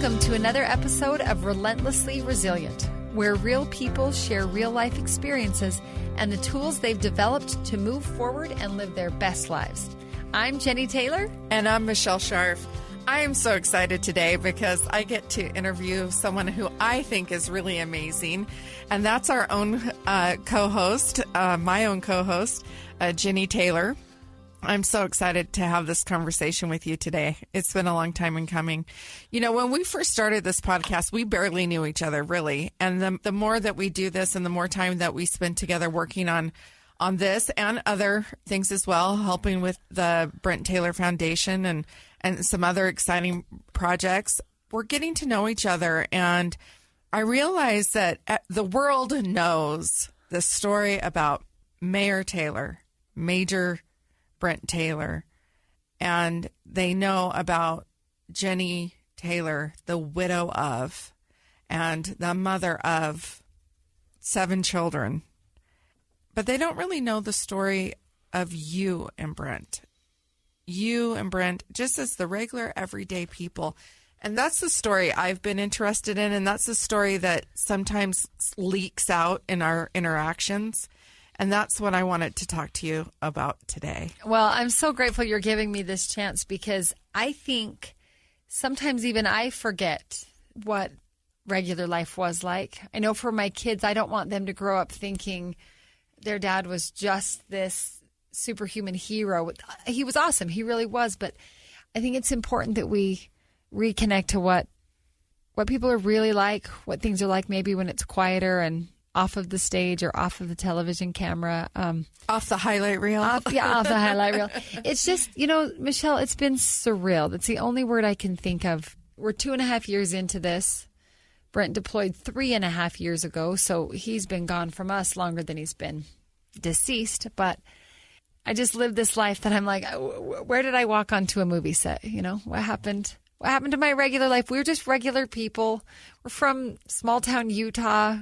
Welcome to another episode of Relentlessly Resilient, where real people share real-life experiences and the tools they've developed to move forward and live their best lives. I'm Jennie Taylor. And I'm Michelle Scharf. I am so excited today because I get to interview someone who I think is really amazing, and that's our own co-host, my own co-host, Jennie Taylor. I'm so excited to have this conversation with you today. It's been a long time in coming. You know, when we first started this podcast, we barely knew each other, really. And the more that we do this and the more time that we spend together working on this and other things as well, helping with the Brent Taylor Foundation and some other exciting projects, we're getting to know each other. And I realize that the world knows the story about Major Brent Taylor, and they know about Jennie Taylor, the widow of, and the mother of 7 children. But they don't really know the story of you and Brent. You and Brent, just as the regular, everyday people. And that's the story I've been interested in, and that's the story that sometimes leaks out in our interactions. And that's what I wanted to talk to you about today. Well, I'm so grateful you're giving me this chance because I think sometimes even I forget what regular life was like. I know for my kids, I don't want them to grow up thinking their dad was just this superhuman hero. He was awesome. He really was. But I think it's important that we reconnect to what people are really like, what things are like maybe when it's quieter and off of the stage or off of the television camera. Off the highlight reel. Off the highlight reel. It's just, Michelle, it's been surreal. That's the only word I can think of. We're 2.5 years into this. Brent deployed 3.5 years ago, so he's been gone from us longer than he's been deceased. But I just lived this life that I'm like, where did I walk onto a movie set? What happened? What happened to my regular life? We were just regular people. We're from small town Utah.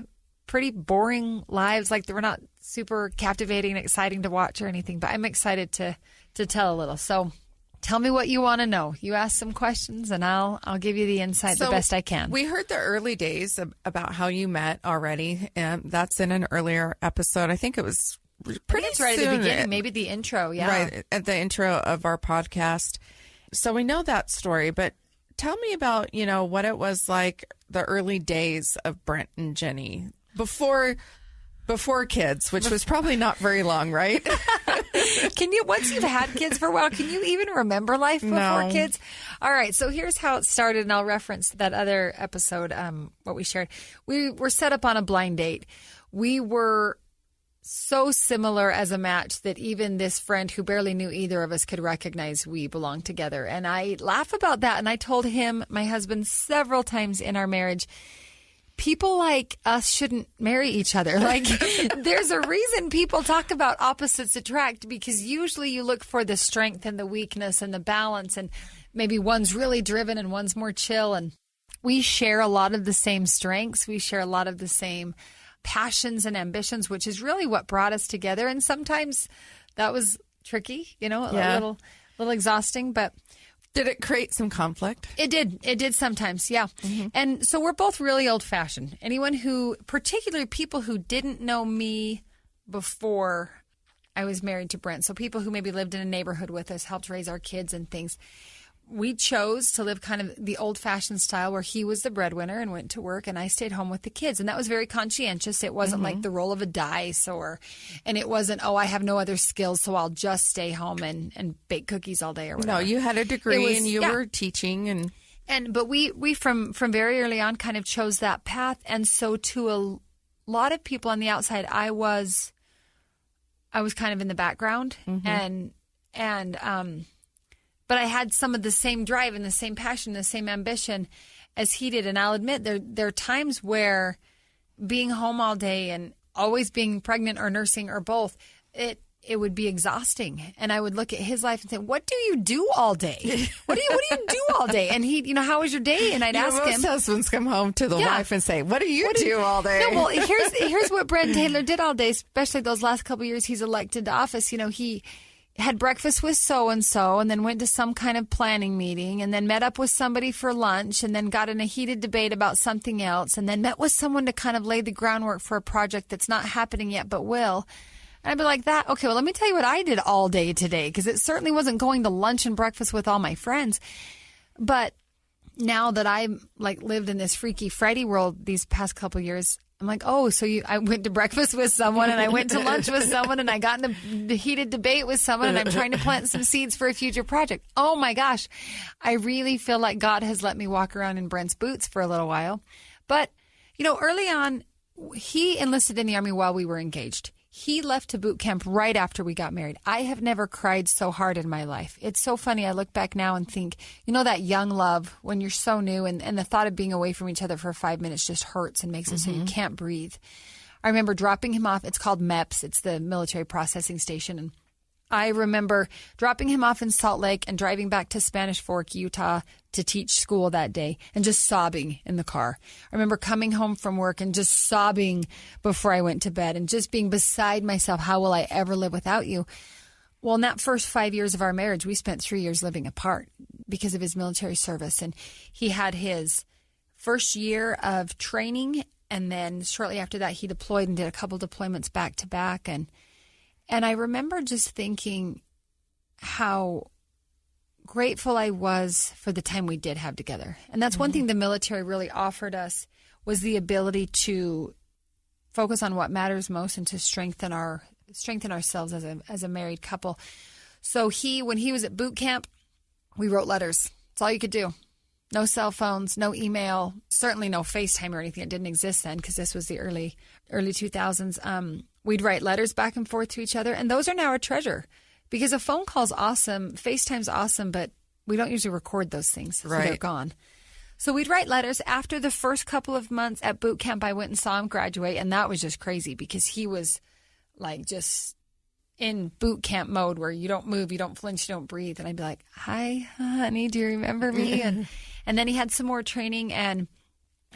Pretty boring lives. Like, they were not super captivating and exciting to watch or anything, but I'm excited to tell a little. So tell me what you want to know. You ask some questions and I'll give you the insight the best I can. We heard the early days about how you met already, and that's in an earlier episode. I think it was pretty it's right soon, at the beginning, maybe the intro. Yeah. Right at the intro of our podcast. So we know that story, but tell me about, what it was like the early days of Brent and Jennie. Before kids, which was probably not very long, right? Once you've had kids for a while, can you even remember life before kids? All right, so here's how it started, and I'll reference that other episode, what we shared. We were set up on a blind date. We were so similar as a match that even this friend who barely knew either of us could recognize we belonged together. And I laugh about that, and I told him, my husband, several times in our marriage, people like us shouldn't marry each other. Like, there's a reason people talk about opposites attract, because usually you look for the strength and the weakness and the balance, and maybe one's really driven and one's more chill. And we share a lot of the same strengths. We share a lot of the same passions and ambitions, which is really what brought us together. And sometimes that was tricky, a little exhausting, but did it create some conflict? It did. It did sometimes, yeah. Mm-hmm. And so we're both really old-fashioned. Particularly people who didn't know me before I was married to Brent, so people who maybe lived in a neighborhood with us, helped raise our kids and things, we chose to live kind of the old-fashioned style where he was the breadwinner and went to work and I stayed home with the kids. And that was very conscientious. It wasn't like the roll of a dice and it wasn't, I have no other skills, so I'll just stay home and bake cookies all day or whatever. No, you had a degree and you were teaching. But we from very early on kind of chose that path. And so to a lot of people on the outside, I was kind of in the background but I had some of the same drive and the same passion, the same ambition as he did. And I'll admit there are times where being home all day and always being pregnant or nursing or both, it would be exhausting. And I would look at his life and say, what do you do all day? What do you do all day? And he, how was your day? And I'd ask him. Most husbands come home to the wife and say, what do you do all day? No, well, here's what Brent Taylor did all day, especially those last couple of years he's elected to office. had breakfast with so-and-so and then went to some kind of planning meeting and then met up with somebody for lunch and then got in a heated debate about something else and then met with someone to kind of lay the groundwork for a project that's not happening yet but will. And I'd be like that. Okay, well, let me tell you what I did all day today, because it certainly wasn't going to lunch and breakfast with all my friends. But now that I lived in this Freaky Friday world these past couple of years, I'm like, oh, so I went to breakfast with someone and I went to lunch with someone and I got in a heated debate with someone and I'm trying to plant some seeds for a future project. Oh my gosh. I really feel like God has let me walk around in Brent's boots for a little while. But, early on, he enlisted in the Army while we were engaged. He left to boot camp right after we got married. I have never cried so hard in my life. It's so funny. I look back now and think, that young love when you're so new and the thought of being away from each other for 5 minutes just hurts and makes it so you can't breathe. I remember dropping him off. It's called MEPS. It's the military processing station. And I remember dropping him off in Salt Lake and driving back to Spanish Fork, Utah to teach school that day and just sobbing in the car. I remember coming home from work and just sobbing before I went to bed and just being beside myself. How will I ever live without you? Well, in that first 5 years of our marriage, we spent 3 years living apart because of his military service. And he had his first year of training. And then shortly after that, he deployed and did a couple deployments back to back. And I remember just thinking how grateful I was for the time we did have together. And that's one thing the military really offered us, was the ability to focus on what matters most and to strengthen ourselves as a married couple. So when he was at boot camp, we wrote letters. That's all you could do. No cell phones, no email, certainly no FaceTime or anything. It didn't exist then because this was the early 2000s. We'd write letters back and forth to each other, and those are now a treasure because a phone call's awesome, FaceTime's awesome, but we don't usually record those things, so they're gone. So we'd write letters. After the first couple of months at boot camp, I went and saw him graduate, and that was just crazy because he was just in boot camp mode where you don't move, you don't flinch, you don't breathe. And I'd be like, hi, honey, do you remember me? And then he had some more training, and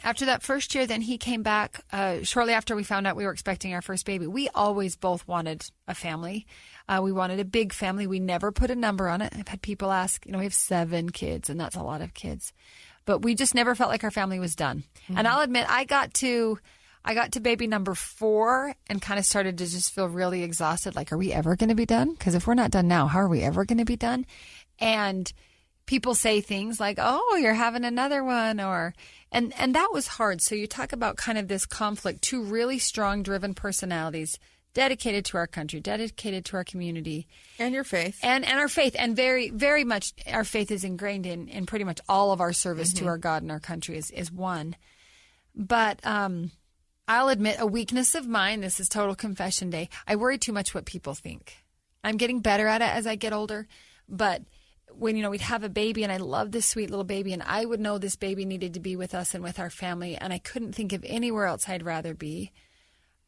after that first year, then he came back shortly after we found out we were expecting our first baby. We always both wanted a family. We wanted a big family. We never put a number on it. I've had people ask, we have 7 kids, and that's a lot of kids. But we just never felt like our family was done. Mm-hmm. And I'll admit, I got to baby number 4 and kind of started to just feel really exhausted. Like, are we ever going to be done? Because if we're not done now, how are we ever going to be done? And people say things like, oh, you're having another one, and that was hard. So you talk about kind of this conflict, 2 really strong, driven personalities, dedicated to our country, dedicated to our community. And your faith. And our faith. And very, very much our faith is ingrained in pretty much all of our service to our God and our country is one. But I'll admit a weakness of mine, this is total confession day, I worry too much what people think. I'm getting better at it as I get older, but when, we'd have a baby and I love this sweet little baby and I would know this baby needed to be with us and with our family and I couldn't think of anywhere else I'd rather be.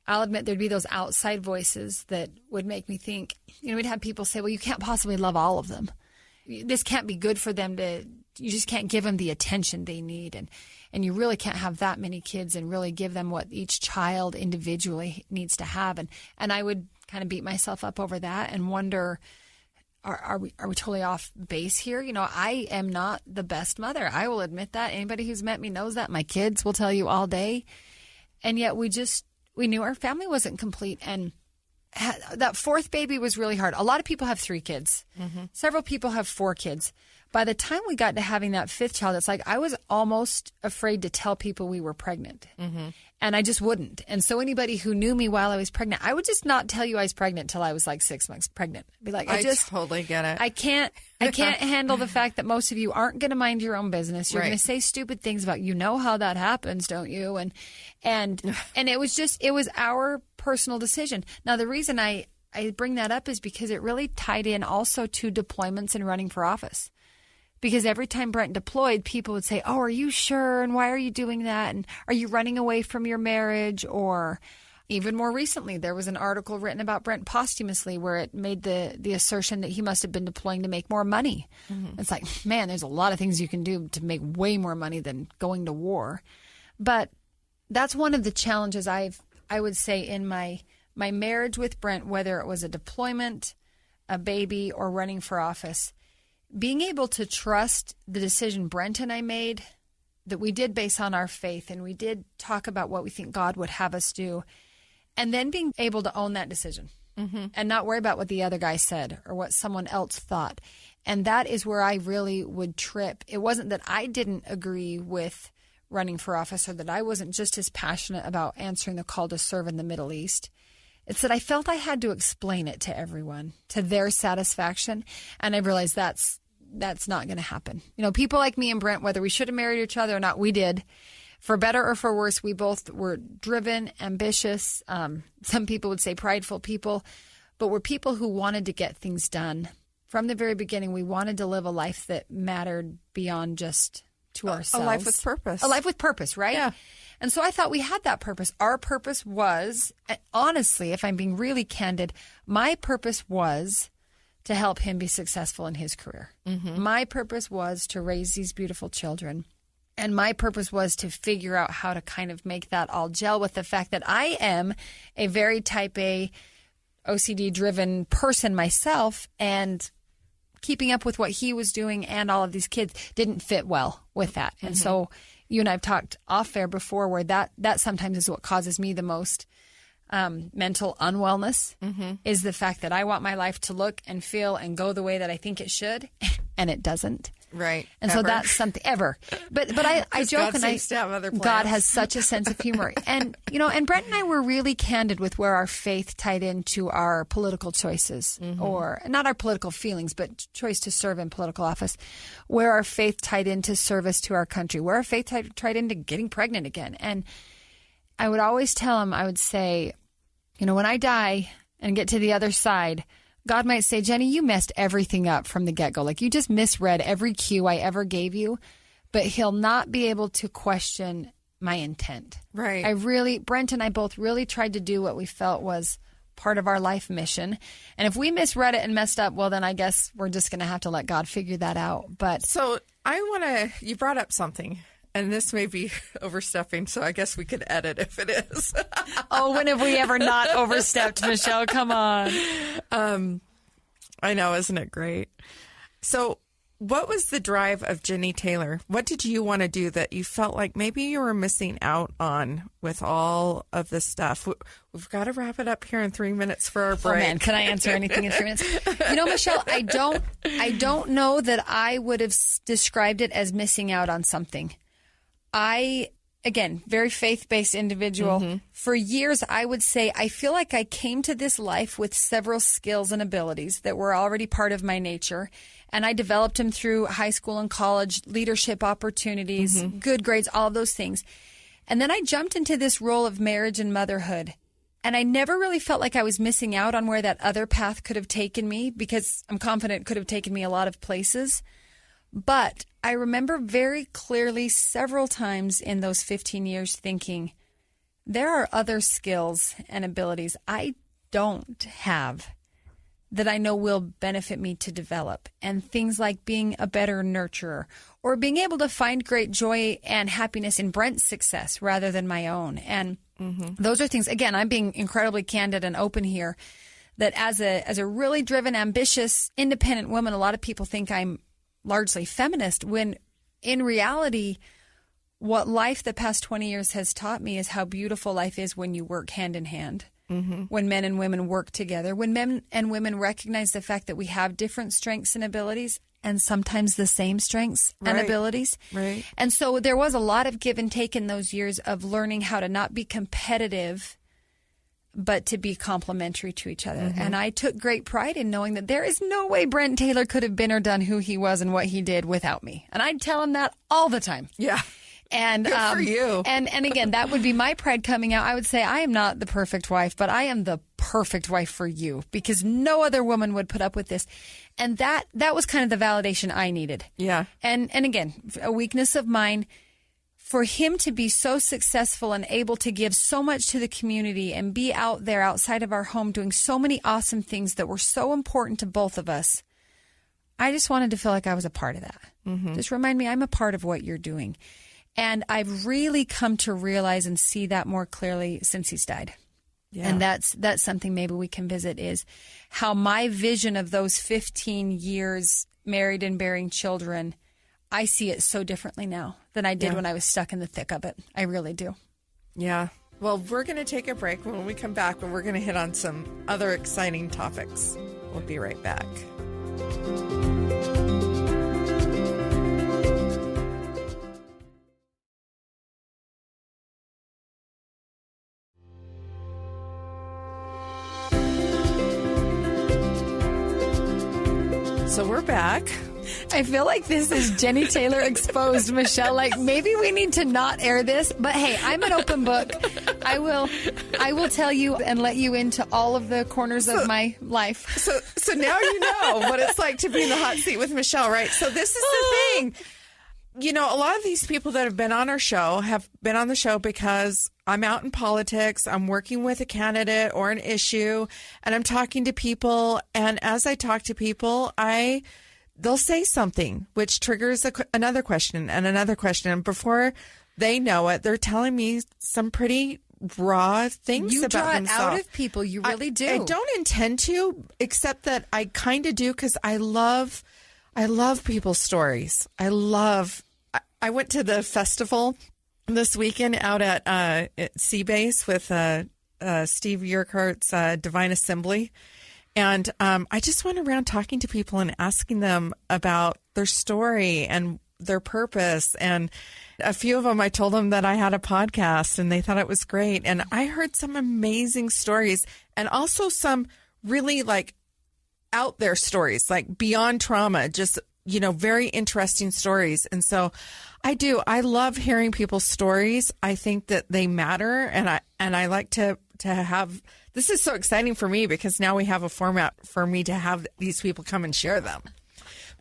I'll admit there'd be those outside voices that would make me think, we'd have people say, well, you can't possibly love all of them. This can't be good for them you just can't give them the attention they need. And you really can't have that many kids and really give them what each child individually needs to have. And I would kind of beat myself up over that and wonder, Are we totally off base here? I am not the best mother. I will admit that. Anybody who's met me knows that. My kids will tell you all day. And yet we knew our family wasn't complete. And that 4th baby was really hard. A lot of people have 3 kids. Mm-hmm. Several people have 4 kids. By the time we got to having that 5th child, it's like I was almost afraid to tell people we were pregnant. Mm-hmm. And I just wouldn't. And so anybody who knew me while I was pregnant, I would just not tell you I was pregnant till I was like 6 months pregnant. I'd be like, I totally get it. I can't handle the fact that most of you aren't going to mind your own business. You're going to say stupid things about, how that happens, don't you? And it was our personal decision. Now, the reason I bring that up is because it really tied in also to deployments and running for office. Because every time Brent deployed, people would say, oh, are you sure? And why are you doing that? And are you running away from your marriage? Or even more recently, there was an article written about Brent posthumously where it made the assertion that he must have been deploying to make more money. Mm-hmm. It's like, man, there's a lot of things you can do to make way more money than going to war. But that's one of the challenges I would say in my marriage with Brent, whether it was a deployment, a baby, or running for office, being able to trust the decision Brent and I made, that we did base on our faith, and we did talk about what we think God would have us do, and then being able to own that decision and not worry about what the other guy said or what someone else thought. And that is where I really would trip. It wasn't that I didn't agree with running for office or that I wasn't just as passionate about answering the call to serve in the Middle East. It's that I felt I had to explain it to everyone, to their satisfaction. And I realized that's not going to happen. You know, people like me and Brent, whether we should have married each other or not, we did. For better or for worse, we both were driven, ambitious. Some people would say prideful people, but we're people who wanted to get things done. From the very beginning, we wanted to live a life that mattered beyond just to ourselves. A life with purpose. A life with purpose, right? Yeah. And so I thought we had that purpose. Our purpose was, honestly, if I'm being really candid, my purpose was to help him be successful in his career. My purpose was to raise these beautiful children. And my purpose was to figure out how to kind of make that all gel with the fact that I am a very type A, OCD-driven person myself, and keeping up with what he was doing and all of these kids didn't fit well with that. And so you and I have talked off air before where that sometimes is what causes me the most mental unwellness is the fact that I want my life to look and feel and go the way that I think it should, and it doesn't. Right. And so that's something ever. But I joke, God and seems to have other plans. God has such a sense of humor. And, you know, and Brent and I were really candid with where our faith tied into our political choices, or not our political feelings, but choice to serve in political office, where our faith tied into service to our country, where our faith tied into getting pregnant again. And I would always tell him, I would say, you know, when I die and get to the other side, God might say, Jennie, you messed everything up from the get-go. Like, you just misread every cue I ever gave you, but he'll not be able to question my intent. Right. Brent and I both really tried to do what we felt was part of our life mission. And if we misread it and messed up, well, then I guess we're just going to have to let God figure that out. But so you brought up something. And this may be overstepping, so I guess we could edit if it is. Oh, when have we ever not overstepped, Michelle? Come on. I know, isn't it great? So what was the drive of Jennie Taylor? What did you want to do that you felt like maybe you were missing out on with all of this stuff? We've got to wrap it up here in 3 minutes for our break. Oh, man, can I answer anything in 3 minutes? You know, Michelle, I don't know that I would have described it as missing out on something. Again, very faith-based individual. For years, I would say, I feel like I came to this life with several skills and abilities that were already part of my nature. And I developed them through high school and college, leadership opportunities, good grades, all of those things. And then I jumped into this role of marriage and motherhood. And I never really felt like I was missing out on where that other path could have taken me, because I'm confident it could have taken me a lot of places. But I remember very clearly several times in those 15 years thinking, there are other skills and abilities I don't have that I know will benefit me to develop. And things like being a better nurturer, or being able to find great joy and happiness in Brent's success rather than my own. And those are things, again, I'm being incredibly candid and open here, that as a really driven, ambitious, independent woman, a lot of people think I'm largely feminist, when in reality, what life the past 20 years has taught me is how beautiful life is when you work hand in hand, when men and women work together, when men and women recognize the fact that we have different strengths and abilities, and sometimes the same strengths and abilities. Right. And so there was a lot of give and take in those years of learning how to not be competitive, but to be complementary to each other. And I took great pride in knowing that there is no way Brent Taylor could have been or done who he was and what he did without me. And I'd tell him that all the time. Yeah. And good for you. And again, that would be my pride coming out. I would say I am not the perfect wife, but I am the perfect wife for you, because no other woman would put up with this. And that was kind of the validation I needed. Yeah. And again, a weakness of mine, for him to be so successful and able to give so much to the community and be out there outside of our home doing so many awesome things that were so important to both of us, I just wanted to feel like I was a part of that. Just remind me I'm a part of what you're doing. And I've really come to realize and see that more clearly since he's died. Yeah. And that's something maybe we can visit, is how my vision of those 15 years married and bearing children, I see it so differently now than I did when I was stuck in the thick of it. I really do. Yeah. Well, we're going to take a break. When we come back, we're going to hit on some other exciting topics. We'll be right back. So we're back. I feel like this is Jennie Taylor exposed, Michelle. Like, maybe we need to not air this, but hey, I'm an open book. I will tell you and let you into all of the corners of my life. So now you know what it's like to be in the hot seat with Michelle, right? So this is the thing. You know, a lot of these people that have been on our show have been on the show because I'm out in politics, I'm working with a candidate or an issue, and I'm talking to people. And as I talk to people, they'll say something which triggers another question and another question. And before they know it, they're telling me some pretty raw things you about themselves. You draw it out of people. You really do. I don't intend to, except that I kind of do, because I love people's stories. I went to the festival this weekend out at Seabase with Steve Urquhart's Divine Assembly. And I just went around talking to people and asking them about their story and their purpose. And a few of them, I told them that I had a podcast and they thought it was great. And I heard some amazing stories and also some really like out there stories, like beyond trauma, just, you know, very interesting stories. And so I love hearing people's stories. I think that they matter. And I like to have, this is so exciting for me because now we have a format for me to have these people come and share them.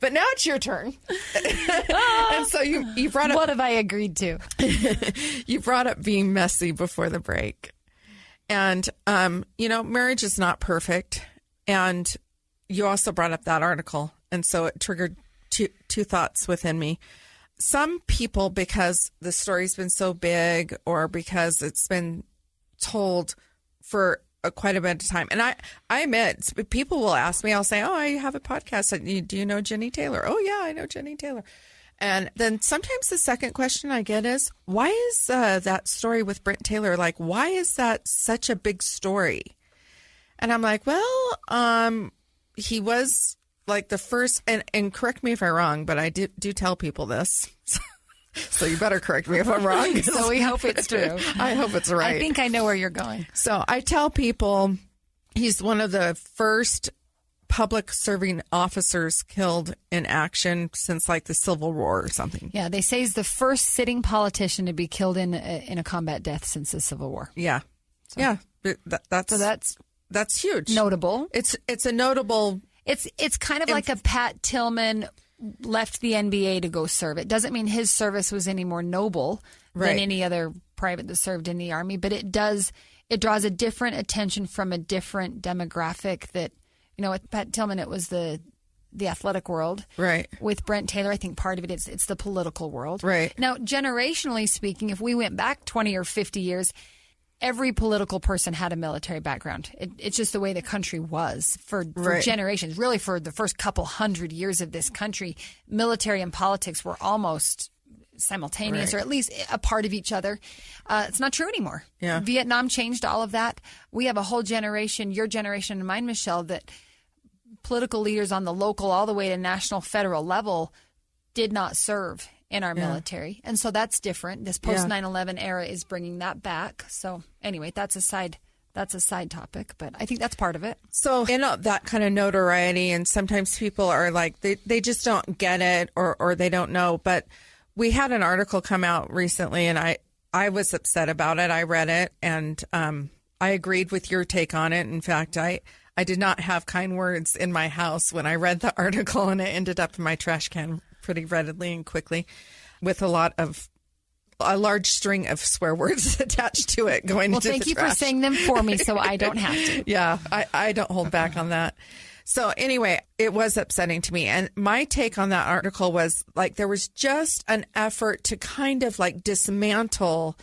But now it's your turn. And so you brought up... What have I agreed to? You brought up being messy before the break. And, you know, marriage is not perfect. And you also brought up that article. And so it triggered two thoughts within me. Some people, because the story's been so big or because it's been told for quite a bit of time. And I admit, people will ask me, I'll say, oh, I have a podcast. Do you know Jennie Taylor? Oh, yeah, I know Jennie Taylor. And then sometimes the second question I get is, why is that story with Brent Taylor, like, why is that such a big story? And I'm like, well, he was like the first, and correct me if I'm wrong, but I do tell people this. So you better correct me if I'm wrong. So we hope it's true. I hope it's right. I think I know where you're going. So I tell people he's one of the first public serving officers killed in action since like the Civil War or something. Yeah, they say he's the first sitting politician to be killed in a combat death since the Civil War. Yeah. So, yeah. That's huge. Notable. It's a notable. It's kind of like a Pat Tillman left the NBA to go serve. It doesn't mean his service was any more noble than any other private that served in the Army, but it draws a different attention from a different demographic that, you know, with Pat Tillman, it was the athletic world. Right. With Brent Taylor, I think part of it it's the political world. Right. Now, generationally speaking, if we went back 20 or 50 years, every political person had a military background. It's just the way the country was for generations. Really, for the first couple hundred years of this country, military and politics were almost simultaneous, or at least a part of each other. It's not true anymore. Yeah. Vietnam changed all of that. We have a whole generation, your generation and mine, Michelle, that political leaders on the local all the way to national, federal level did not serve in our military. And so that's different. This post 9/11 era is bringing that back. So anyway, that's a side topic, but I think that's part of it. So in that kind of notoriety, and sometimes people are like, they just don't get it or they don't know. But we had an article come out recently and I was upset about it. I read it and I agreed with your take on it. In fact, I did not have kind words in my house when I read the article, and it ended up in my trash can pretty readily and quickly with a large string of swear words attached to it going into the trash. Well, thank you for saying them for me so I don't have to. Yeah, I don't hold back on that. So anyway, it was upsetting to me. And my take on that article was like there was just an effort to kind of like dismantle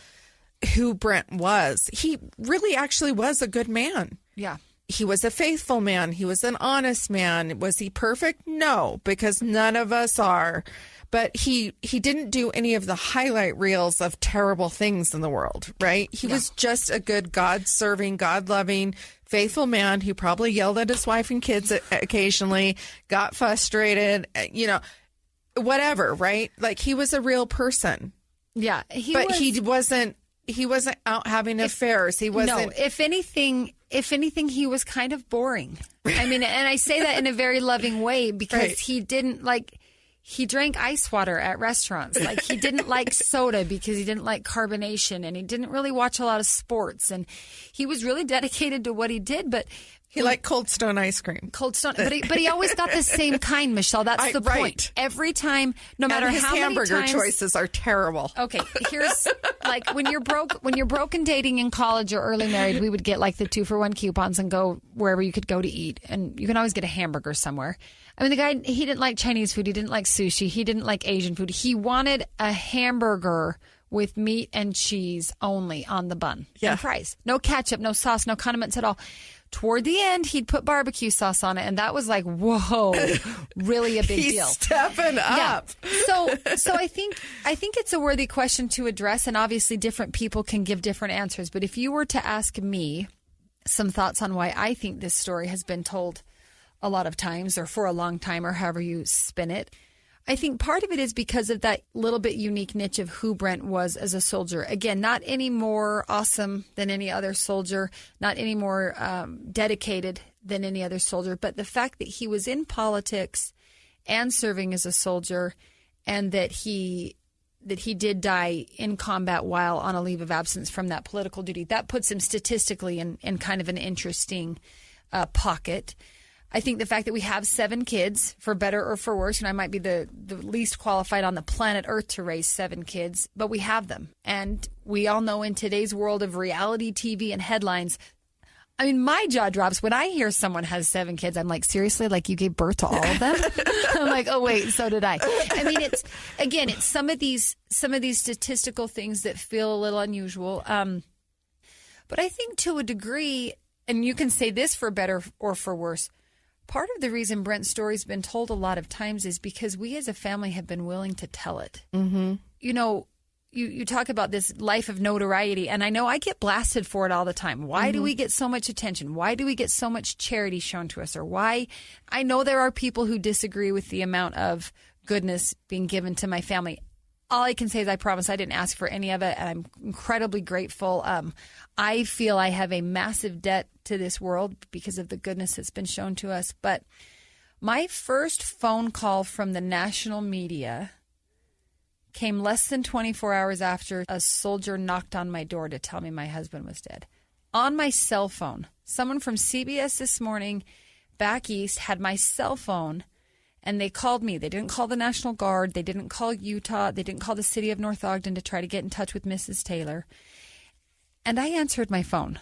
who Brent was. He really actually was a good man. Yeah. He was a faithful man. He was an honest man. Was he perfect? No, because none of us are. But he didn't do any of the highlight reels of terrible things in the world, right? He was just a good God-serving, God-loving, faithful man who probably yelled at his wife and kids occasionally, got frustrated, whatever, right? Like, he was a real person. Yeah. He wasn't out having affairs. He wasn't. No, if anything, he was kind of boring. I mean, and I say that in a very loving way because he didn't he drank ice water at restaurants. Like, he didn't like soda because he didn't like carbonation, and he didn't really watch a lot of sports, and he was really dedicated to what he did, but he liked Cold Stone ice cream. Cold Stone, but he always got the same kind, Michelle. That's the point. Every time, no matter how many times. His hamburger choices are terrible. Okay, here's like when you're broke and dating in college or early married, we would get like the 2-for-1 coupons and go wherever you could go to eat, and you can always get a hamburger somewhere. I mean, the guy, he didn't like Chinese food. He didn't like sushi. He didn't like Asian food. He wanted a hamburger with meat and cheese only on the bun and fries. No ketchup, no sauce, no condiments at all. Toward the end, he'd put barbecue sauce on it, and that was like, whoa, really a big deal. Stepping up. Yeah. So I think it's a worthy question to address, and obviously different people can give different answers. But if you were to ask me some thoughts on why I think this story has been told a lot of times or for a long time or however you spin it, I think part of it is because of that little bit unique niche of who Brent was as a soldier. Again, not any more awesome than any other soldier, not any more dedicated than any other soldier, but the fact that he was in politics and serving as a soldier, and that he did die in combat while on a leave of absence from that political duty. That puts him statistically in kind of an interesting pocket. I think the fact that we have 7 kids, for better or for worse, and I might be the least qualified on the planet Earth to raise 7 kids, but we have them. And we all know in today's world of reality TV and headlines, I mean, my jaw drops when I hear someone has 7 kids. I'm like, seriously? Like, you gave birth to all of them? I'm like, oh, wait, so did I. I mean, it's some of these statistical things that feel a little unusual. But I think to a degree, and you can say this for better or for worse, part of the reason Brent's story's been told a lot of times is because we as a family have been willing to tell it. Mm-hmm. You know, you talk about this life of notoriety, and I know I get blasted for it all the time. Why do we get so much attention? Why do we get so much charity shown to us? Or why? I know there are people who disagree with the amount of goodness being given to my family. All I can say is I promise I didn't ask for any of it, and I'm incredibly grateful. I feel I have a massive debt to this world because of the goodness that's been shown to us. But my first phone call from the national media came less than 24 hours after a soldier knocked on my door to tell me my husband was dead. On my cell phone, someone from CBS This Morning back east had my cell phone, and they called me. They didn't call the National Guard. They didn't call Utah. They didn't call the city of North Ogden to try to get in touch with Mrs. Taylor. And I answered my phone.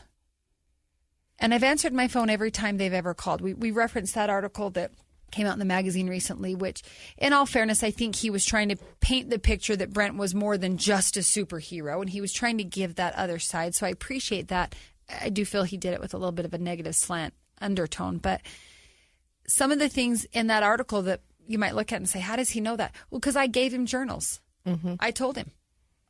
And I've answered my phone every time they've ever called. We referenced that article that came out in the magazine recently, which, in all fairness, I think he was trying to paint the picture that Brent was more than just a superhero, and he was trying to give that other side. So I appreciate that. I do feel he did it with a little bit of a negative slant undertone. But some of the things in that article that you might look at and say, how does he know that? Well, because I gave him journals. Mm-hmm. I told him.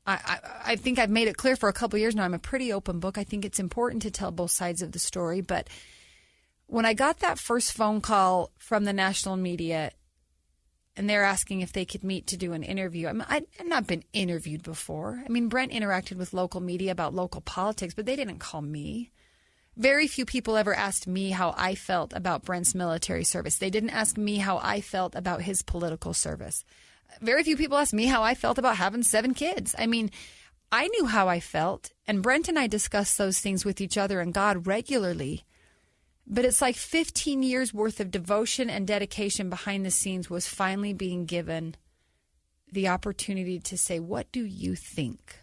I think I've made it clear for a couple of years now. I'm a pretty open book. I think it's important to tell both sides of the story. But when I got that first phone call from the national media, and they're asking if they could meet to do an interview, I've not been interviewed before. I mean, Brent interacted with local media about local politics, but they didn't call me. Very few people ever asked me how I felt about Brent's military service. They didn't ask me how I felt about his political service. Very few people asked me how I felt about having 7 kids. I mean, I knew how I felt, and Brent and I discussed those things with each other and God regularly. But it's like 15 years worth of devotion and dedication behind the scenes was finally being given the opportunity to say, what do you think?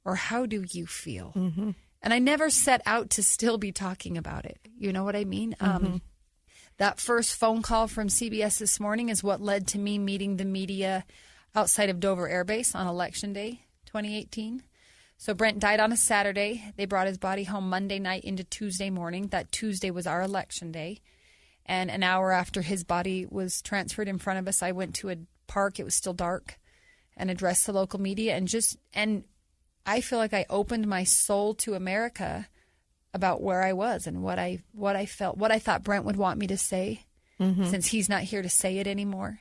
Or how do you feel? Mm-hmm. And I never set out to still be talking about it. You know what I mean? Mm-hmm. That first phone call from CBS This Morning is what led to me meeting the media outside of Dover Air Base on Election Day 2018. So Brent died on a Saturday. They brought his body home Monday night into Tuesday morning. That Tuesday was our election day. And an hour after his body was transferred in front of us, I went to a park. It was still dark, and addressed the local media. And I feel like I opened my soul to America about where I was and what I felt, what I thought Brent would want me to say, since he's not here to say it anymore.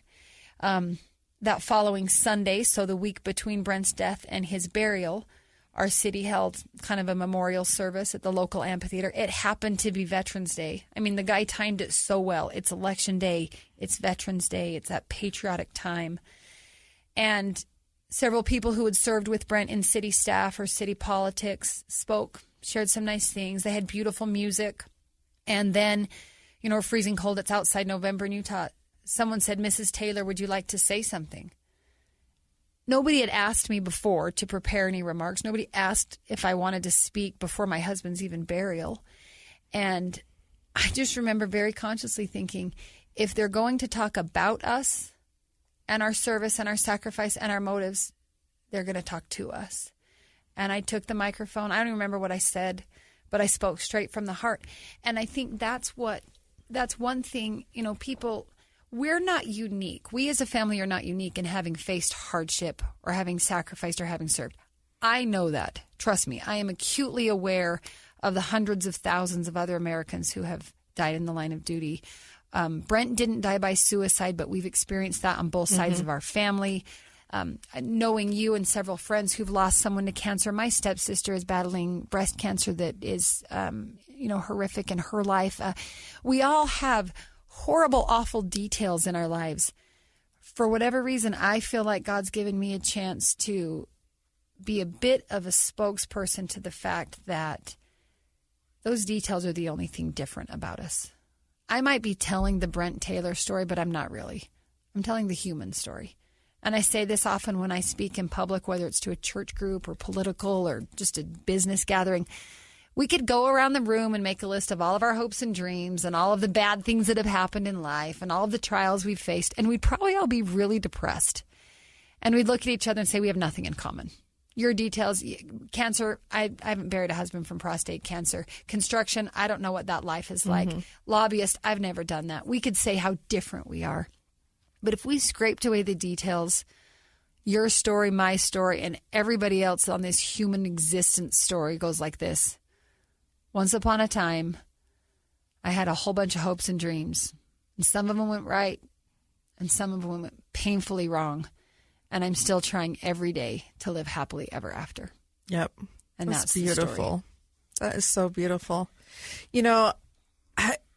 That following Sunday, so the week between Brent's death and his burial, our city held kind of a memorial service at the local amphitheater. It happened to be Veterans Day. I mean, the guy timed it so well. It's Election Day. It's Veterans Day. It's that patriotic time. And several people who had served with Brent in city staff or city politics spoke, shared some nice things. They had beautiful music. And then, we're freezing cold. It's outside November in Utah. Someone said, Mrs. Taylor, would you like to say something? Nobody had asked me before to prepare any remarks. Nobody asked if I wanted to speak before my husband's even burial. And I just remember very consciously thinking, if they're going to talk about us and our service and our sacrifice and our motives, they're going to talk to us. And I took the microphone. I don't even remember what I said, but I spoke straight from the heart. And I think that's one thing, people... We're not unique. We as a family are not unique in having faced hardship or having sacrificed or having served. I know that. Trust me. I am acutely aware of the hundreds of thousands of other Americans who have died in the line of duty. Brent didn't die by suicide, but we've experienced that on both sides of our family. Knowing you and several friends who've lost someone to cancer. My stepsister is battling breast cancer that is, horrific in her life. We all have horrible, awful details in our lives. For whatever reason, I feel like God's given me a chance to be a bit of a spokesperson to the fact that those details are the only thing different about us. I might be telling the Brent Taylor story, but I'm not really. I'm telling the human story. And I say this often when I speak in public, whether it's to a church group or political or just a business gathering. We could go around the room and make a list of all of our hopes and dreams and all of the bad things that have happened in life and all of the trials we've faced, and we'd probably all be really depressed. And we'd look at each other and say, we have nothing in common. Your details, cancer, I haven't buried a husband from prostate cancer. Construction, I don't know what that life is like. Lobbyist, I've never done that. We could say how different we are. But if we scraped away the details, your story, my story, and everybody else on this human existence story goes like this. Once upon a time, I had a whole bunch of hopes and dreams. And some of them went right, and some of them went painfully wrong. And I'm still trying every day to live happily ever after. Yep. And that's beautiful. That is so beautiful.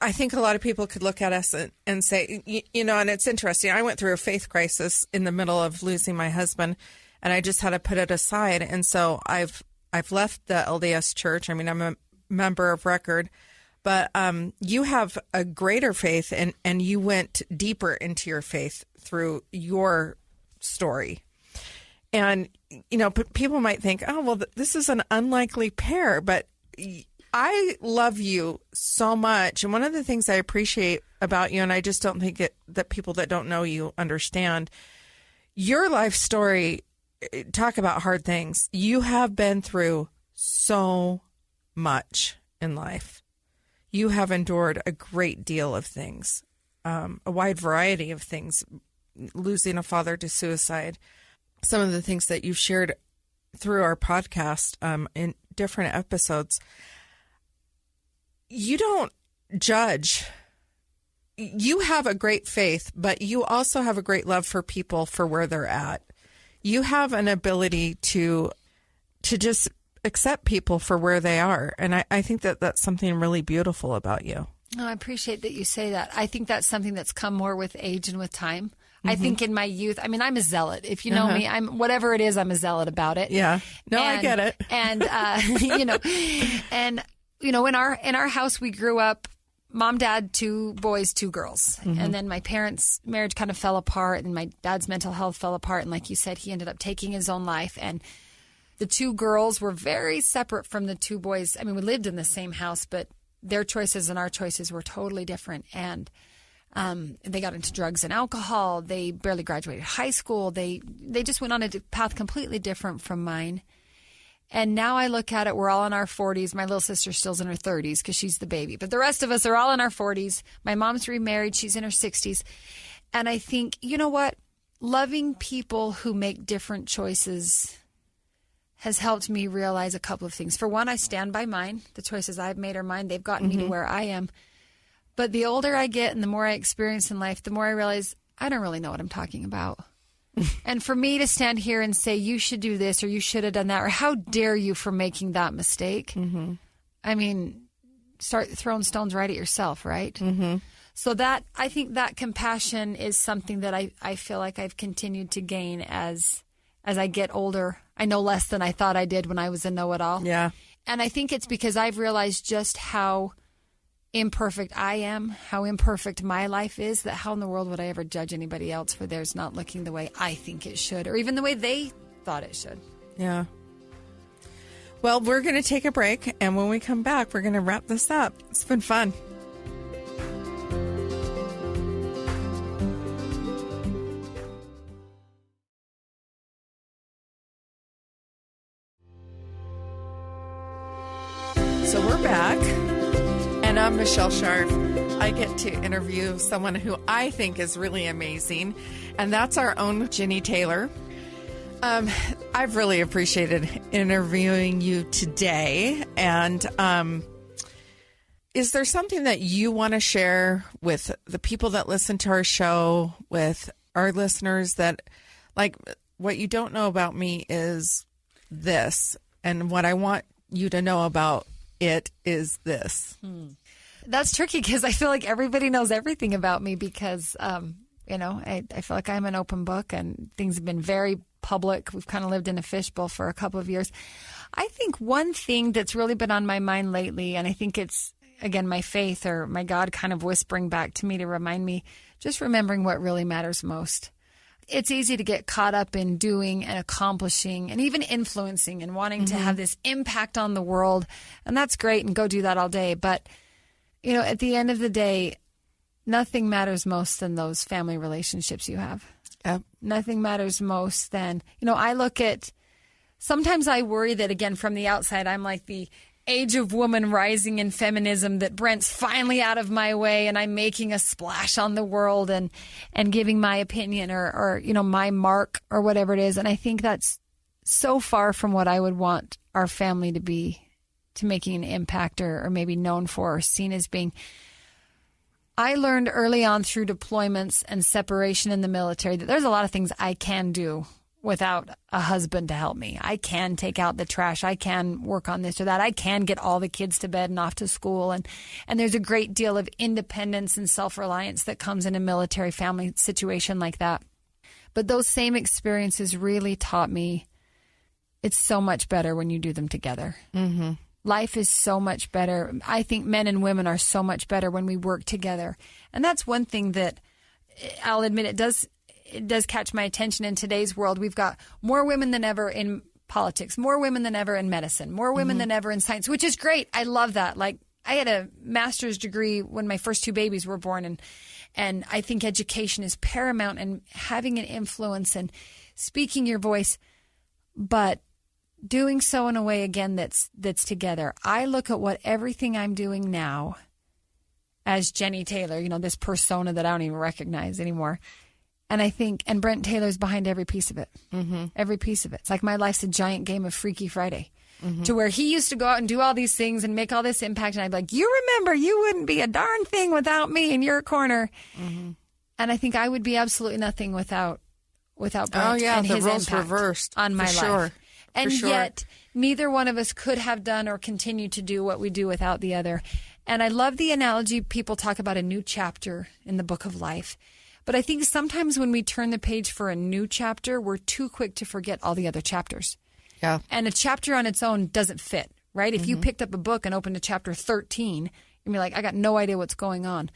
I think a lot of people could look at us and say, and it's interesting. I went through a faith crisis in the middle of losing my husband, and I just had to put it aside. And so I've left the LDS church. I mean, I'm a member of record, but you have a greater faith and you went deeper into your faith through your story. And, people might think, oh, well, this is an unlikely pair, but I love you so much. And one of the things I appreciate about you, and I just don't think that people that don't know you understand, your life story, talk about hard things. You have been through so much in life. You have endured a great deal of things, a wide variety of things, losing a father to suicide. Some of the things that you've shared through our podcast in different episodes. You don't judge. You have a great faith, but you also have a great love for people for where they're at. You have an ability to just accept people for where they are. And I think that that's something really beautiful about you. Oh, I appreciate that you say that. I think that's something that's come more with age and with time. I think in my youth, I mean, I'm a zealot. If you know me, I'm whatever it is, I'm a zealot about it. Yeah. No, I get it. And, in our house, we grew up, mom, dad, 2 boys, 2 girls. And then my parents' marriage kind of fell apart and my dad's mental health fell apart. And like you said, he ended up taking his own life. And the 2 girls were very separate from the 2 boys. I mean, we lived in the same house, but their choices and our choices were totally different. And they got into drugs and alcohol. They barely graduated high school. They just went on a path completely different from mine. And now I look at it, we're all in our 40s. My little sister still's in her 30s because she's the baby. But the rest of us are all in our 40s. My mom's remarried. She's in her 60s. And I think, you know what? Loving people who make different choices has helped me realize a couple of things. For one, I stand by mine. The choices I've made are mine. They've gotten me to where I am. But the older I get and the more I experience in life, the more I realize I don't really know what I'm talking about. And for me to stand here and say, you should do this or you should have done that, or how dare you for making that mistake? I mean, start throwing stones right at yourself, right? So that, I think that compassion is something that I feel like I've continued to gain as I get older. I know less than I thought I did when I was a know-it-all. Yeah. And I think it's because I've realized just how imperfect I am, how imperfect my life is, that how in the world would I ever judge anybody else for theirs not looking the way I think it should, or even the way they thought it should. Yeah. Well, we're going to take a break, and when we come back, we're going to wrap this up. It's been fun. So we're back. And I'm Michelle Scharf. I get to interview someone who I think is really amazing, and that's our own Jennie Taylor. I've really appreciated interviewing you today. And is there something that you want to share with the people that listen to our show, with our listeners, that, like, what you don't know about me is this, and what I want you to know about it is this? That's tricky because I feel like everybody knows everything about me because, you know, I feel like I'm an open book and things have been very public. We've kind of lived in a fishbowl for a couple of years. I think one thing that's really been on my mind lately, and I think it's, again, my faith or my God kind of whispering back to me to remind me, just remembering what really matters most. It's easy to get caught up in doing and accomplishing and even influencing and wanting to have this impact on the world. And that's great, and go do that all day. But you know, at the end of the day, nothing matters most than those family relationships you have. Yep. Nothing matters most than, you know, I look at, sometimes I worry that, again, from the outside, I'm like the age of woman rising in feminism, that Brent's finally out of my way and I'm making a splash on the world and giving my opinion or, you know, my mark or whatever it is. And I think that's so far from what I would want our family to be, to making an impact or maybe known for or seen as being. I learned early on through deployments and separation in the military that there's a lot of things I can do without a husband to help me. I can take out the trash. I can work on this or that. I can get all the kids to bed and off to school. And there's a great deal of independence and self-reliance that comes in a military family situation like that. But those same experiences really taught me it's so much better when you do them together. Life is so much better. I think men and women are so much better when we work together. And that's one thing that I'll admit it does catch my attention in today's world. We've got more women than ever in politics, more women than ever in medicine, more women than ever in science, which is great. I love that. Like, I had a master's degree when my first two babies were born, and I think education is paramount and having an influence and speaking your voice, but doing so in a way, again, that's together. I look at what everything I'm doing now as Jennie Taylor, you know, this persona that I don't even recognize anymore. And I think, and Brent Taylor's behind every piece of it. Every piece of it. It's like my life's a giant game of Freaky Friday. To where he used to go out and do all these things and make all this impact. And I'd be like, you remember, you wouldn't be a darn thing without me in your corner. And I think I would be absolutely nothing without Brent and his roles impact reversed on my life. Sure. And sure. yet, neither one of us could have done or continue to do what we do without the other. And I love the analogy people talk about a new chapter in the book of life. But I think sometimes when we turn the page for a new chapter, we're too quick to forget all the other chapters. Yeah. And a chapter on its own doesn't fit, right? If you picked up a book and opened to chapter 13, you'd be like, I got no idea what's going on.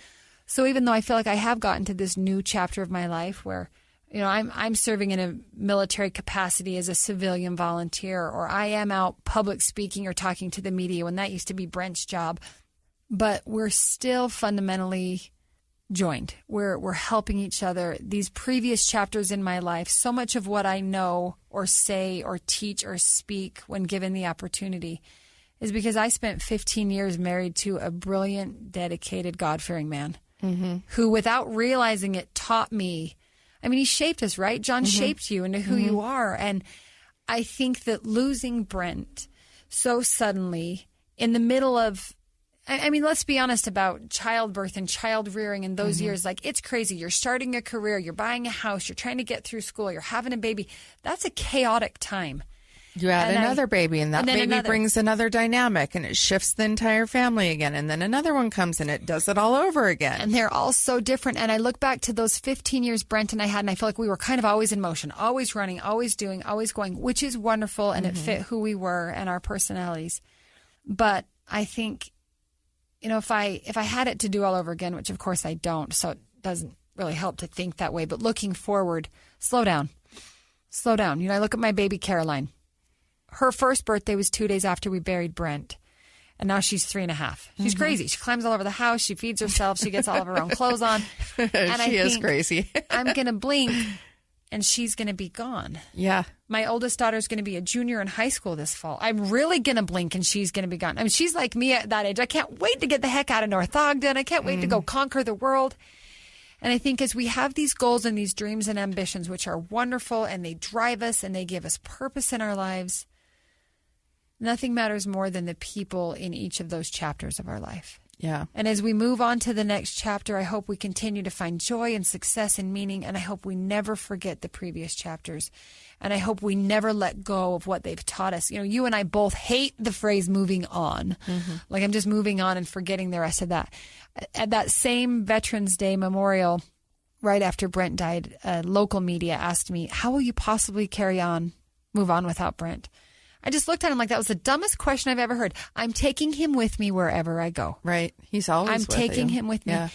So even though I feel like I have gotten to this new chapter of my life where, you know, I'm serving in a military capacity as a civilian volunteer, or I am out public speaking or talking to the media when that used to be Brent's job. But we're still fundamentally joined. We're helping each other. These previous chapters in my life, so much of what I know or say or teach or speak when given the opportunity is because I spent 15 years married to a brilliant, dedicated, God-fearing man who, without realizing it, taught me. I mean, he shaped us, right? John shaped you into who you are. And I think that losing Brent so suddenly in the middle of, I mean, let's be honest about childbirth and child rearing in those years. Like, it's crazy. You're starting a career, you're buying a house, you're trying to get through school, you're having a baby. That's a chaotic time. You add another baby, and that baby brings another dynamic, and it shifts the entire family again. And then another one comes, and it does it all over again. And they're all so different. And I look back to those 15 years Brent and I had, and I feel like we were kind of always in motion, always running, always doing, always going, which is wonderful, and it fit who we were and our personalities. But I think, you know, if I had it to do all over again, which of course I don't, so it doesn't really help to think that way. But looking forward, slow down. Slow down. You know, I look at my baby Caroline. Her first birthday was 2 days after we buried Brent. And now she's 3.5. She's crazy. She climbs all over the house. She feeds herself. She gets all of her own clothes on. And she is crazy. I'm going to blink and she's going to be gone. Yeah. My oldest daughter's going to be a junior in high school this fall. I'm really going to blink and she's going to be gone. I mean, she's like me at that age. I can't wait to get the heck out of North Ogden. I can't wait to go conquer the world. And I think as we have these goals and these dreams and ambitions, which are wonderful and they drive us and they give us purpose in our lives, nothing matters more than the people in each of those chapters of our life. Yeah. And as we move on to the next chapter, I hope we continue to find joy and success and meaning. And I hope we never forget the previous chapters. And I hope we never let go of what they've taught us. You know, you and I both hate the phrase moving on. Like, I'm just moving on and forgetting the rest of that. At that same Veterans Day memorial, right after Brent died, local media asked me, how will you possibly move on without Brent? I just looked at him like that was the dumbest question I've ever heard. I'm taking him with me wherever I go. Right. He's always I'm with taking you. him with me. Yeah.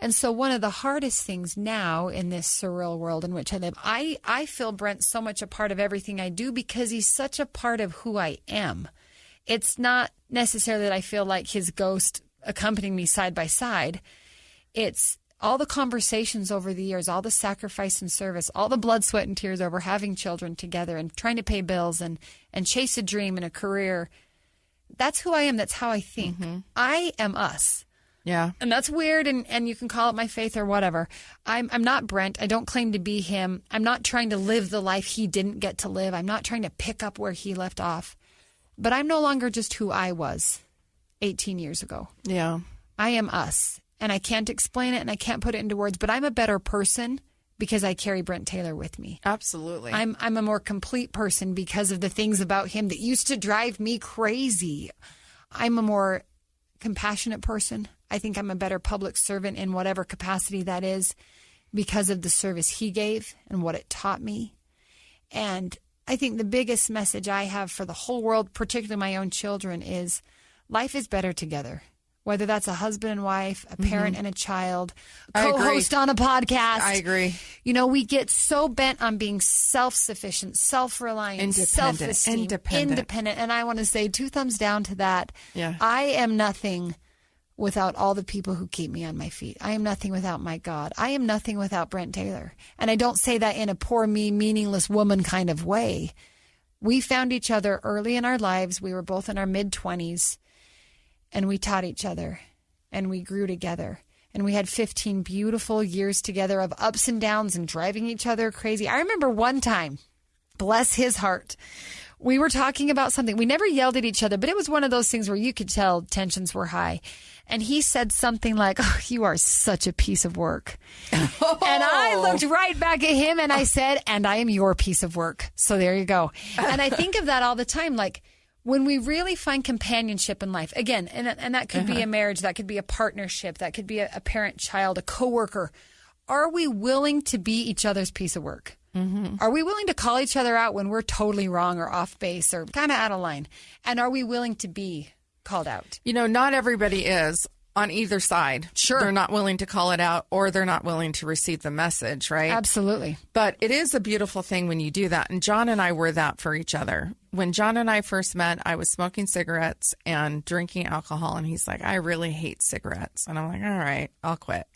And so one of the hardest things now in this surreal world in which I live, I feel Brent so much a part of everything I do because he's such a part of who I am. It's not necessarily that I feel like his ghost accompanying me side by side. It's all the conversations over the years, all the sacrifice and service, all the blood, sweat, and tears over having children together and trying to pay bills and chase a dream and a career. That's who I am. That's how I think. I am us. Yeah. And that's weird, and you can call it my faith or whatever. I'm not Brent. I don't claim to be him. I'm not trying to live the life he didn't get to live. I'm not trying to pick up where he left off. But I'm no longer just who I was 18 years ago. Yeah. I am us. And I can't explain it and I can't put it into words, but I'm a better person because I carry Brent Taylor with me. Absolutely. I'm a more complete person because of the things about him that used to drive me crazy. I'm a more compassionate person. I think I'm a better public servant in whatever capacity that is because of the service he gave and what it taught me. And I think the biggest message I have for the whole world, particularly my own children, is life is better together. Whether that's a husband and wife, a parent and a child, a co-host on a podcast. I agree. You know, we get so bent on being self-sufficient, self-reliant, self-esteem, independent. And I want to say 2 thumbs down to that. Yeah. I am nothing without all the people who keep me on my feet. I am nothing without my God. I am nothing without Brent Taylor. And I don't say that in a poor me, meaningless woman kind of way. We found each other early in our lives. We were both in our mid-20s. And we taught each other, and we grew together, and we had 15 beautiful years together of ups and downs and driving each other crazy. I remember one time, bless his heart, we were talking about something. We never yelled at each other, but it was one of those things where you could tell tensions were high. And he said something like, "Oh, you are such a piece of work." Oh. And I looked right back at him and I said, "And I am your piece of work." So there you go. And I think of that all the time, like, when we really find companionship in life, again, and that could be a marriage, that could be a partnership, that could be a parent-child, a coworker, are we willing to be each other's piece of work? Are we willing to call each other out when we're totally wrong or off base or kind of out of line? And are we willing to be called out? You know, not everybody is on either side. Sure. They're not willing to call it out or they're not willing to receive the message, right? Absolutely. But it is a beautiful thing when you do that. And John and I were that for each other. When John and I first met, I was smoking cigarettes and drinking alcohol. And he's like, "I really hate cigarettes." And I'm like, "All right, I'll quit."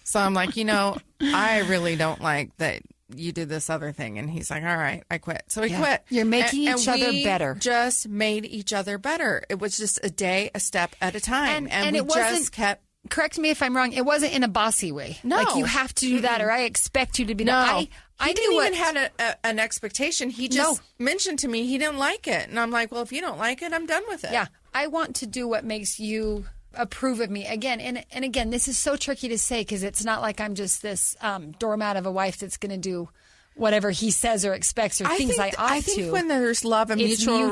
So I'm like, I really don't like that you did this other thing. And he's like, all right, I quit. So he quit. You're making each other better. Just made each other better. It was just a day, a step at a time. And we just kept. Correct me if I'm wrong. It wasn't in a bossy way. No. Like you have to do that or I expect you to be that. I didn't even have an expectation. He just mentioned to me he didn't like it. And I'm like, well, if you don't like it, I'm done with it. Yeah. I want to do what makes you approve of me. Again, and again, this is so tricky to say because it's not like I'm just this doormat of a wife that's going to do whatever he says or expects or thinks I ought to. I think when there's love and mutual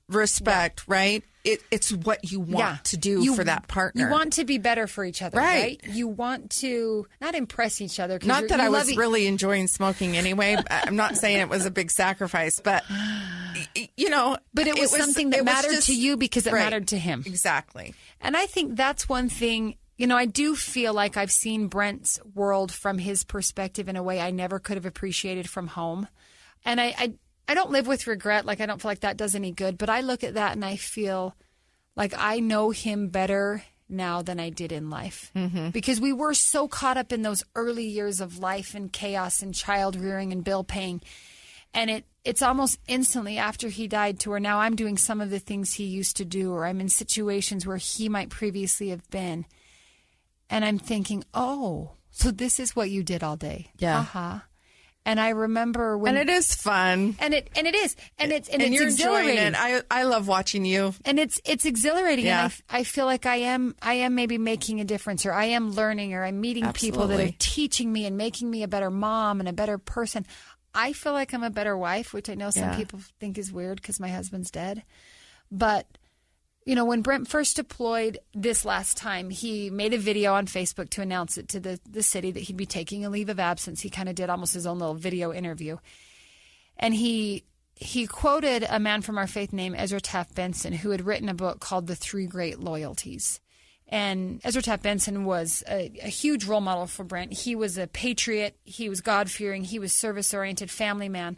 respect, right? It's what you want to do for that partner. You want to be better for each other, right? You want to not impress each other. Not that I was really enjoying smoking anyway. I'm not saying it was a big sacrifice, but But it was something that mattered to you because it mattered to him. Exactly. And I think that's one thing. I do feel like I've seen Brent's world from his perspective in a way I never could have appreciated from home. And I don't live with regret. Like, I don't feel like that does any good. But I look at that and I feel like I know him better now than I did in life. Mm-hmm. Because we were so caught up in those early years of life and chaos and child rearing and bill paying. And it's almost instantly after he died to where now I'm doing some of the things he used to do, or I'm in situations where he might previously have been. And I'm thinking, oh, so this is what you did all day. Yeah. Uh-huh. And I remember when... And it is fun. And it is. And it's you're exhilarating. Enjoying it. I love watching you. And it's exhilarating. Yeah. And I feel like I am maybe making a difference, or I am learning, or I'm meeting people that are teaching me and making me a better mom and a better person. I feel like I'm a better wife, which I know some people think is weird because my husband's dead. But... when Brent first deployed this last time, he made a video on Facebook to announce it to the city that he'd be taking a leave of absence. He kind of did almost his own little video interview. And he quoted a man from our faith named Ezra Taft Benson, who had written a book called The Three Great Loyalties. And Ezra Taft Benson was a huge role model for Brent. He was a patriot. He was God-fearing. He was service-oriented, family man.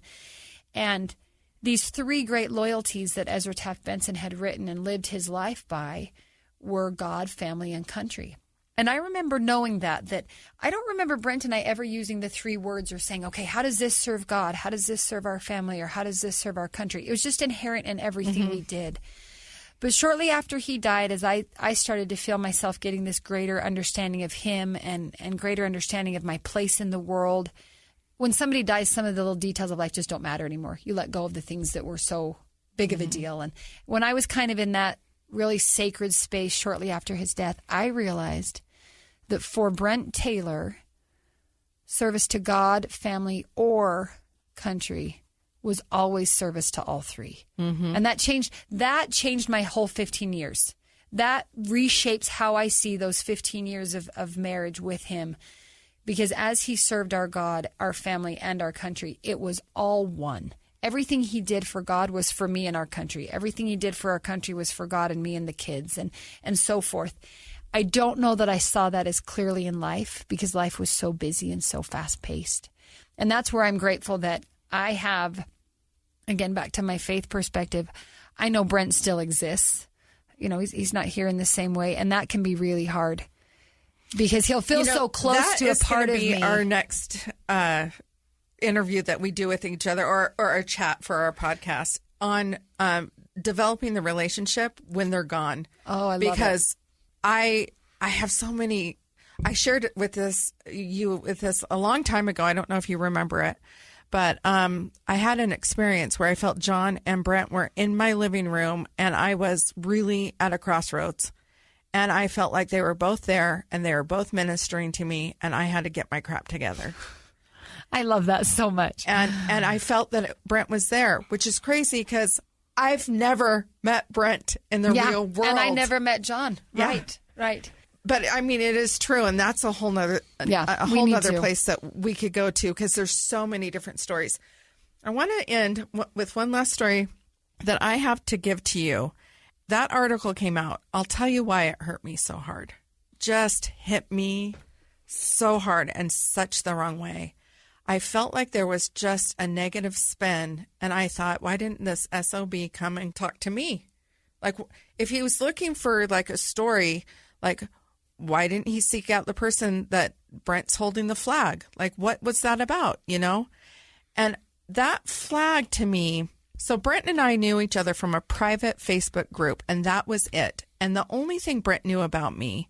And these three great loyalties that Ezra Taft Benson had written and lived his life by were God, family, and country. And I remember knowing that I don't remember Brent and I ever using the three words or saying, okay, how does this serve God? How does this serve our family? Or how does this serve our country? It was just inherent in everything we did. But shortly after he died, as I started to feel myself getting this greater understanding of him and greater understanding of my place in the world. When somebody dies, some of the little details of life just don't matter anymore. You let go of the things that were so big of a deal. And when I was kind of in that really sacred space shortly after his death, I realized that for Brent Taylor, service to God, family, or country was always service to all three. Mm-hmm. And that changed my whole 15 years. That reshapes how I see those 15 years of marriage with him. Because as he served our God, our family, and our country, it was all one. Everything he did for God was for me and our country. Everything he did for our country was for God and me and the kids, and so forth. I don't know that I saw that as clearly in life because life was so busy and so fast-paced. And that's where I'm grateful that I have, again, back to my faith perspective, I know Brent still exists. He's not here in the same way, and that can be really hard. Because he'll feel so close to a part of me. That is going to be our next interview that we do with each other, or a chat for our podcast on developing the relationship when they're gone. Oh, I love it. Because I have so many. I shared it with this a long time ago. I don't know if you remember it, but I had an experience where I felt John and Brent were in my living room, and I was really at a crossroads. And I felt like they were both there and they were both ministering to me, and I had to get my crap together. I love that so much. And I felt that Brent was there, which is crazy because I've never met Brent in the real world. And I never met John. Yeah. Right. But I mean, it is true. And that's a whole nother, place that we could go to because there's so many different stories. I want to end with one last story that I have to give to you. That article came out. I'll tell you why it hurt me so hard. Just hit me so hard and such the wrong way. I felt like there was just a negative spin, and I thought, why didn't this SOB come and talk to me? Like, if he was looking for like a story, like, why didn't he seek out the person that Brent's holding the flag? Like, what was that about, you know? And that flag to me, so Brent and I knew each other from a private Facebook group, and that was it. And the only thing Brent knew about me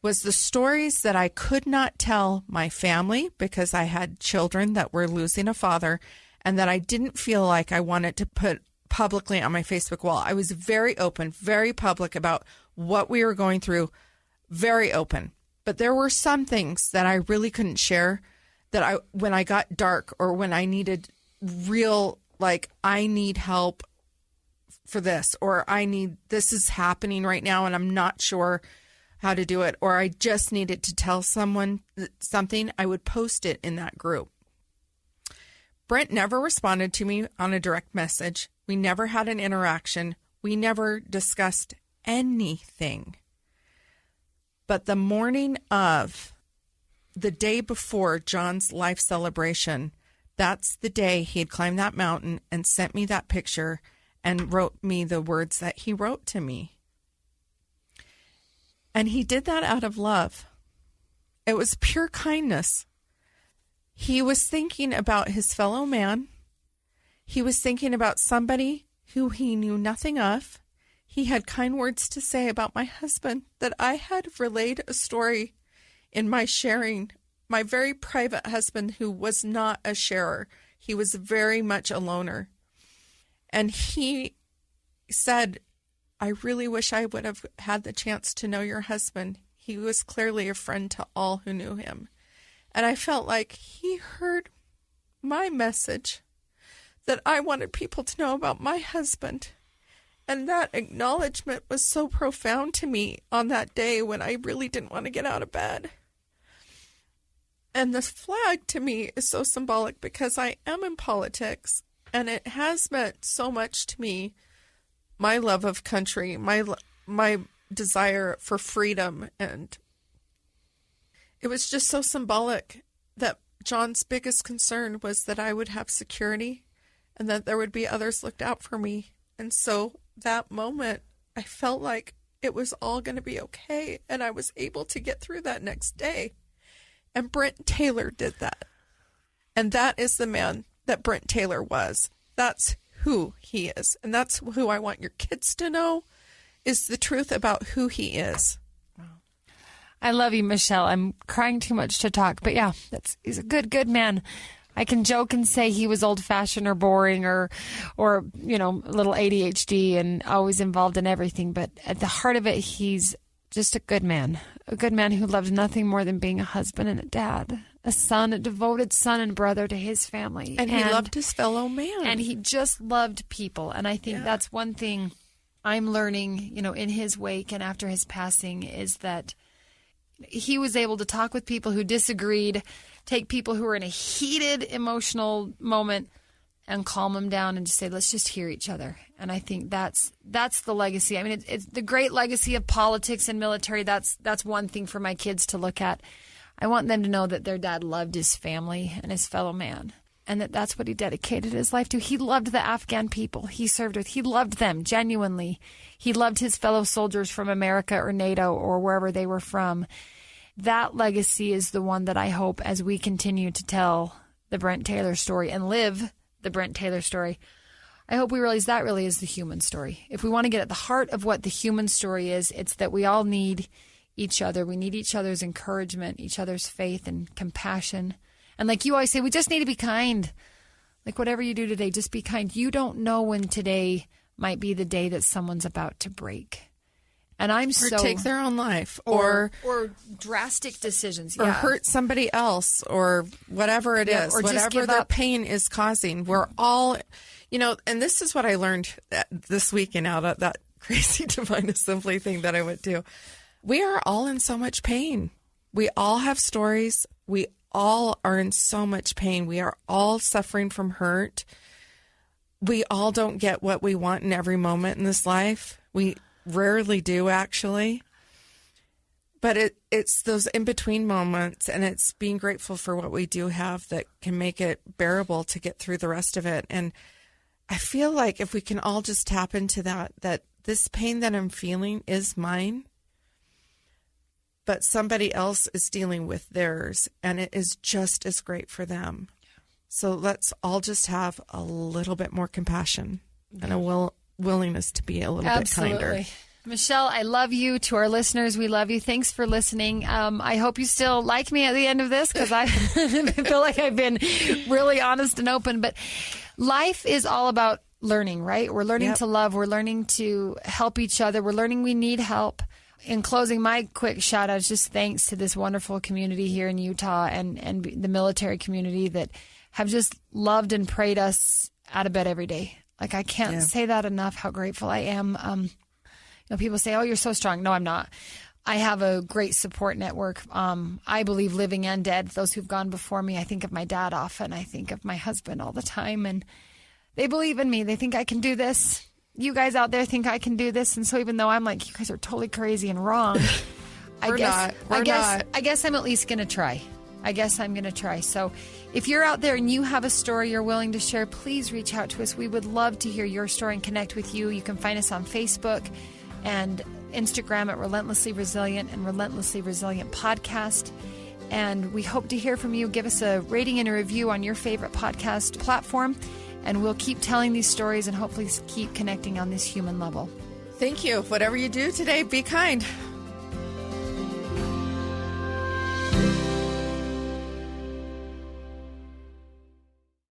was the stories that I could not tell my family because I had children that were losing a father, and that I didn't feel like I wanted to put publicly on my Facebook wall. I was very open, very public about what we were going through, very open. But there were some things that I really couldn't share, that when I got dark or when I needed real, like, I need help for this, or this is happening right now and I'm not sure how to do it, or I just needed to tell someone something, I would post it in that group. Brent never responded to me on a direct message. We never had an interaction. We never discussed anything. But the morning of, the day before John's life celebration, that's the day he had climbed that mountain and sent me that picture and wrote me the words that he wrote to me. And he did that out of love. It was pure kindness. He was thinking about his fellow man. He was thinking about somebody who he knew nothing of. He had kind words to say about my husband, that I had relayed a story in my sharing. My very private husband, who was not a sharer. He was very much a loner. And he said, I really wish I would have had the chance to know your husband. He was clearly a friend to all who knew him. And I felt like he heard my message, that I wanted people to know about my husband. And that acknowledgement was so profound to me on that day when I really didn't want to get out of bed. And the flag to me is so symbolic because I am in politics, and it has meant so much to me, my love of country, my desire for freedom. And it was just so symbolic that John's biggest concern was that I would have security and that there would be others looked out for me. And so that moment, I felt like it was all going to be okay, and I was able to get through that next day. And Brent Taylor did that. And that is the man that Brent Taylor was. That's who he is. And that's who I want your kids to know, is the truth about who he is. I love you, Michelle. I'm crying too much to talk. But yeah, he's a good man. I can joke and say he was old-fashioned or boring or you know, a little ADHD and always involved in everything. But at the heart of it, he's just a good man who loved nothing more than being a husband and a dad, a son, a devoted son and brother to his family. And he loved his fellow man. And he just loved people. And I think that's one thing I'm learning, you know, in his wake and after his passing, is that he was able to talk with people who disagreed, take people who were in a heated emotional moment and calm them down and just say, let's just hear each other. And I think that's the legacy. I mean, it's the great legacy of politics and military. That's one thing for my kids to look at. I want them to know that their dad loved his family and his fellow man, and that's what he dedicated his life to. He loved the Afghan people he served with. He loved them genuinely. He loved his fellow soldiers from America or NATO or wherever they were from. That legacy is the one that I hope, as we continue to tell the Brent Taylor story and live the Brent Taylor story, I hope we realize that really is the human story. If we want to get at the heart of what the human story is, it's that we all need each other. We need each other's encouragement, each other's faith and compassion. And like you always say, we just need to be kind. Like whatever you do today, just be kind. You don't know when today might be the day that someone's about to break. And or take their own life, or drastic decisions, or hurt somebody else, or whatever it is, or whatever their pain is causing. We're all, you know, and this is what I learned this weekend out of that crazy Divine Assembly thing that I went to. We are all in so much pain. We all have stories. We all are in so much pain. We are all suffering from hurt. We all don't get what we want in every moment in this life. We rarely do, actually. But it's those in-between moments, and it's being grateful for what we do have that can make it bearable to get through the rest of it. And I feel like if we can all just tap into that this pain that I'm feeling is mine, but somebody else is dealing with theirs, and it is just as great for them. So let's all just have a little bit more compassion and a willingness to be a little bit kinder. Michelle, I love you. To our listeners, we love you. Thanks for listening. I hope you still like me at the end of this, because I feel like I've been really honest and open. But life is all about learning, right? We're learning to love. We're learning to help each other. We're learning we need help. In closing, my quick shout out is just thanks to this wonderful community here in Utah and the military community that have just loved and prayed us out of bed every day. Like, I can't say that enough, how grateful I am. People say, oh, you're so strong. No, I'm not. I have a great support network. I believe living and dead. Those who've gone before me, I think of my dad often. I think of my husband all the time. And they believe in me. They think I can do this. You guys out there think I can do this. And so even though I'm like, you guys are totally crazy and wrong, I guess I'm at least going to try. I guess I'm going to try. So if you're out there and you have a story you're willing to share, please reach out to us. We would love to hear your story and connect with you. You can find us on Facebook and Instagram at Relentlessly Resilient and Relentlessly Resilient Podcast. And we hope to hear from you. Give us a rating and a review on your favorite podcast platform. And we'll keep telling these stories and hopefully keep connecting on this human level. Thank you. Whatever you do today, be kind.